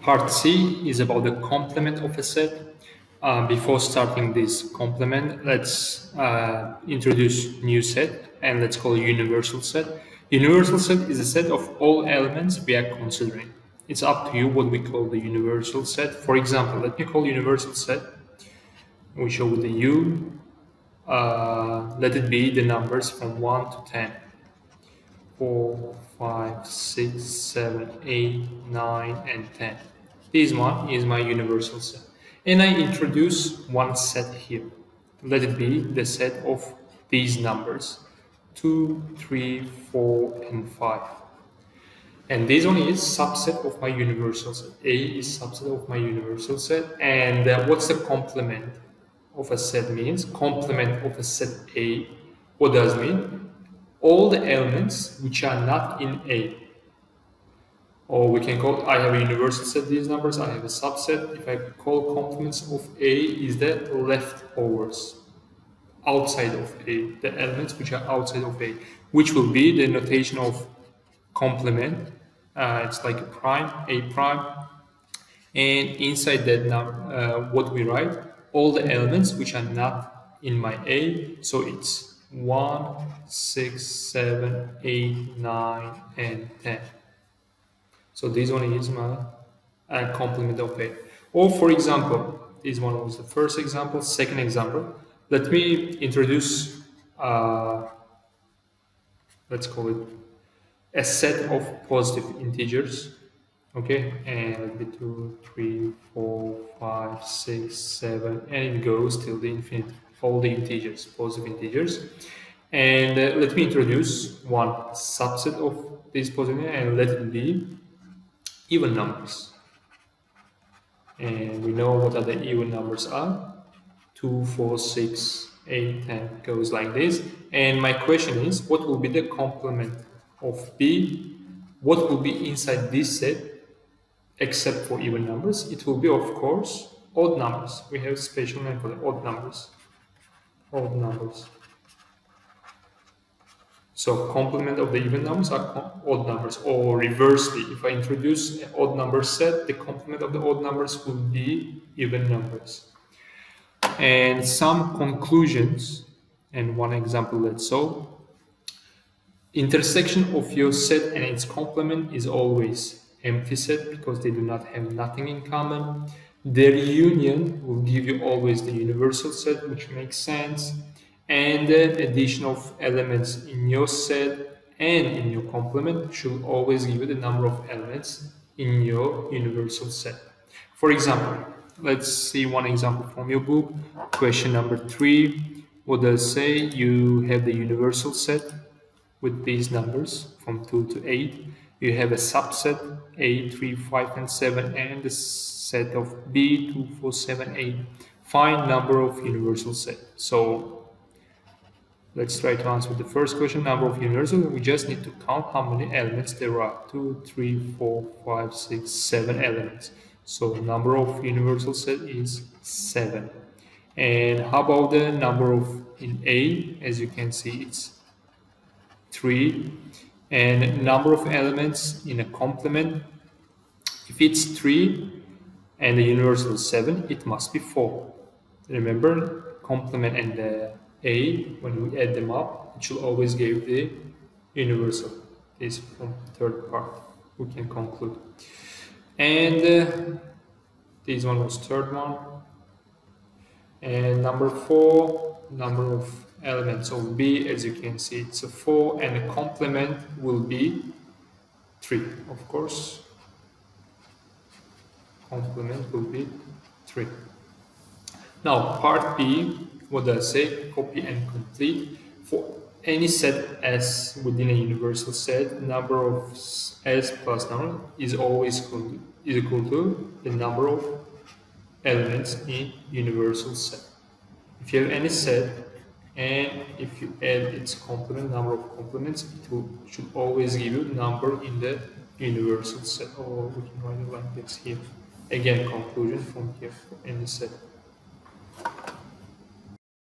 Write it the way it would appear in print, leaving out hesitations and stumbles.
Part C is about the complement of a set. Before starting this complement, let's introduce new set, and let's call it universal set. Universal set is a set of all elements we are considering. It's up to you what we call the universal set. For example, let me call universal set. We show with the U. Let it be the numbers from 1 to 10. 4, 5, 6, 7, 8, 9, and 10. This one is my universal set. And I introduce one set here. Let it be the set of these numbers. 2, 3, 4, and 5. And this one is subset of my universal set. A is subset of my universal set. And what's the complement of a set means? Complement of a set A. What does it mean? All the elements which are not in A. Or we can call, I have a universal set, these numbers, I have a subset. If I call complements of A is the leftovers, outside of A, the elements which are outside of A, which will be the notation of complement. It's like a prime, A prime. And inside that number, what we write, all the elements which are not in my A, so it's 1, 6, 7, 8, 9, and 10. So this one is my complement of A. Or for example, this one was the first example. Second example, let me introduce, let's call it a set of positive integers. Okay, and let me 2, 3, 4, 5, 6, 7, and it goes till the infinity. All the integers, positive integers. And let me introduce one subset of these positive and let it be even numbers. And we know what are the even numbers are. 2, 4, 6, 8, 10 goes like this. And my question is, what will be the complement of B? What will be inside this set except for even numbers? It will be, of course, odd numbers. We have a special name for the odd numbers. Odd numbers. So complement of the even numbers are odd numbers. Or reversely, if I introduce an odd number set, the complement of the odd numbers will be even numbers. And some conclusions, and one example let's solve. Intersection of your set and its complement is always empty set because they do not have nothing in common. Their union will give you always the universal set, which makes sense. And the addition of elements in your set and in your complement should always give you the number of elements in your universal set. For example, let's see one example from your book. Question number 3. What does it say? You have the universal set with these numbers from 2 to 8. You have a subset A, 3, 5, and 7, and the set of B, 2, 4, 7, 8. Find number of universal set. So let's try to answer the first question, number of universal. We just need to count how many elements there are. 2, 3, 4, 5, 6, 7 elements. So number of universal set is 7. And how about the number of in A? As you can see, it's 3. And number of elements in a complement, if it's 3 and the universal is 7, it must be 4. Remember, complement and the A, when we add them up, it should always give the universal. This from third part, we can conclude. And this one was third one. And number 4, number of elements of B, as you can see, it's a 4, and the complement will be 3, of course. Complement will be 3. Now, part B, what does it say? Copy and complete. For any set S within a universal set, number of S plus number is always equal to the number of elements in universal set. If you have any set, and if you add its complement, number of complements, it should always give you number in the universal set. Or we can write it like this here. Again, conclusion from here for any set.